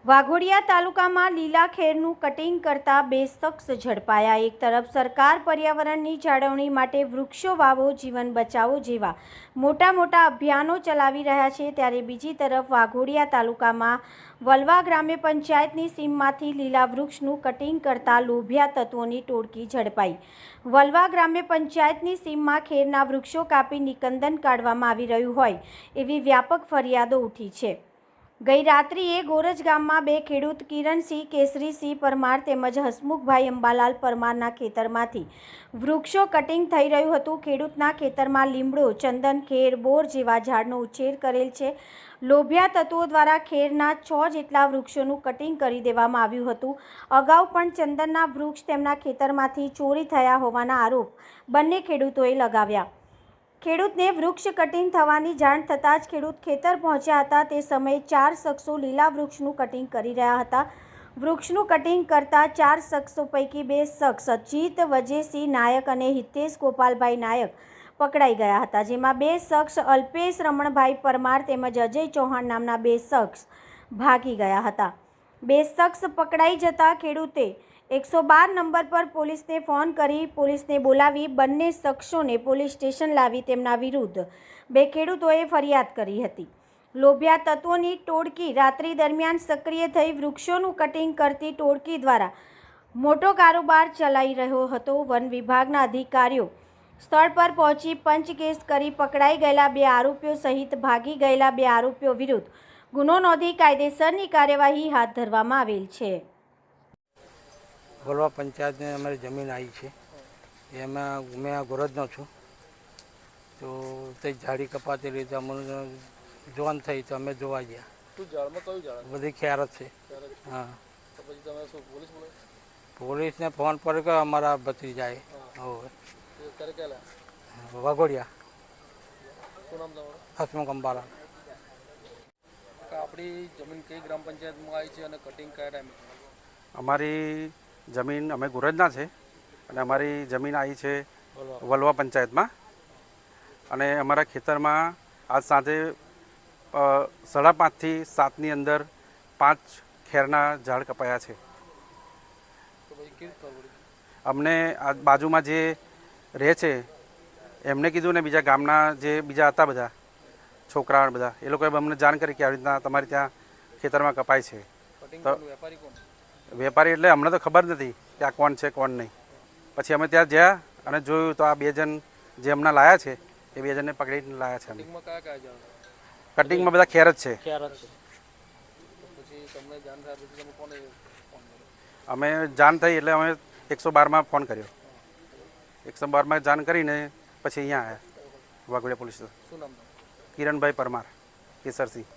વાઘોડિયા તાલુકામાં લીલા ખેરનું કટિંગ કરતા બે શખ્સ ઝડપાયા। એક તરફ સરકાર પર્યાવરણની જાળવણી માટે વૃક્ષો વાવો જીવન બચાવો જેવા મોટા અભિયાનો ચલાવી રહ્યા છે, ત્યારે બીજી તરફ વાઘોડિયા તાલુકામાં વલવા ગ્રામ્ય પંચાયતની સીમમાંથી લીલા વૃક્ષનું કટિંગ કરતા લોભિયા તત્વોની ટોળકી ઝડપાઈ। વલવા ગ્રામ્ય પંચાયતની સીમમાં ખેરના વૃક્ષો કાપી નિકંદન કાઢવામાં આવી રહ્યું હોય એવી વ્યાપક ફરિયાદો ઉઠી છે। ગઈ રાત્રિએ ગોરજ ગામમાં બે ખેડૂત કિરણસિંહ કેસરીસિંહ પરમાર તેમજ હસમુખભાઈ અંબાલાલ પરમારના ખેતરમાંથી વૃક્ષો કટિંગ થઈ રહ્યું હતું। ખેડૂતના ખેતરમાં લીમડો, ચંદન, ખેર, બોર જેવા ઝાડનો ઉછેર કરેલ છે। લોભિયા તત્વો દ્વારા ખેરના 6 જેટલા વૃક્ષોનું કટિંગ કરી દેવામાં આવ્યું હતું। અગાઉ પણ ચંદનના વૃક્ષ તેમના ખેતરમાંથી ચોરી થયા હોવાના આરોપ બંને ખેડૂતોએ લગાવ્યા। ખેડૂતને વૃક્ષ કટિંગ થવાની જાણ થતાં જ ખેડૂત ખેતર પહોંચ્યા હતા। તે સમયે 4 શખ્સો લીલા વૃક્ષનું કટિંગ કરી રહ્યા હતા। વૃક્ષનું કટિંગ કરતા 4 શખ્સો પૈકી 2 શખ્સ અજીત વજેસિંહ નાયક અને હિતેશ ગોપાલભાઈ નાયક પકડાઈ ગયા હતા, જેમાં 2 શખ્સ અલ્પેશ રમણભાઈ પરમાર તેમજ અજય ચૌહાણ નામના 2 શખ્સ ભાગી ગયા હતા। 2 શખ્સ પકડાઈ જતા ખેડૂતે 112 નંબર પર પોલીસને ફોન કરી પોલીસને બોલાવી બંને શખ્સોને પોલીસ સ્ટેશન લાવી તેમના વિરુદ્ધ 2 ખેડૂતોએ ફરિયાદ કરી હતી। લોભિયા તત્વોની ટોળકી રાત્રિ દરમિયાન સક્રિય થઈ વૃક્ષોનું કટિંગ કરતી ટોળકી દ્વારા મોટો કારોબાર ચલાવી રહ્યો હતો। વન વિભાગના અધિકારીઓ સ્થળ પર પહોંચી પંચકેસ કરી પકડાઈ ગયેલા 2 આરોપીઓ સહિત ભાગી ગયેલા 2 આરોપીઓ વિરુદ્ધ ગુનો નોંધી કાયદેસરની કાર્યવાહી હાથ ધરવામાં આવેલ છે। વલવા પંચાયતને અમારી જમીન આવી છે, એમાં મેં ગોરજનો છું, તો તે ઝાડી કપાતી રીતે અમને જોન થઈ તો અમે જોવા ગયા। બધી ખેર જ છે। હા, પોલીસને ફોન પર કે અમારા ભત્રીજાએ વાઘોડિયા હસમુખ અંબાલાલ। આપણી જમીન કઈ ગ્રામ પંચાયતમાં આવી છે અને કટિંગ કયા ટાઈમે? અમારી જમીન અમે ગોરજના છે અને અમારી જમીન આવી છે વલવા પંચાયતમાં, અને અમારા ખેતરમાં આજ સાંજે 5:30 થી 7ની અંદર 5 ખેરના ઝાડ કપાયા છે। અમને આ બાજુમાં જે રહે છે એમને કીધું ને બીજા ગામના જે બીજા હતા બધા છોકરા બધા એ લોકોએ અમને જાણ કરી કે આવી રીતના તમારે ત્યાં ખેતરમાં કપાય છે। તો વેપારી એટલે અમને તો ખબર નથી કે આ કોણ છે કોણ નહીં। પછી અમે ત્યાં ગયા અને જોયું તો આ 2 જણ જે હમણાં લાયા છે એ 2 જણને પકડીને લાયા છે। કટિંગમાં બધા ખેર જ છે। અમે જાણ થઈ એટલે અમે 112માં ફોન કર્યો। 112માં જાણ કરીને પછી અહીંયા આવ્યા વાઘોડિયા પોલીસ સ્ટેશન। કિરણભાઈ પરમાર, કેસરસિંહ।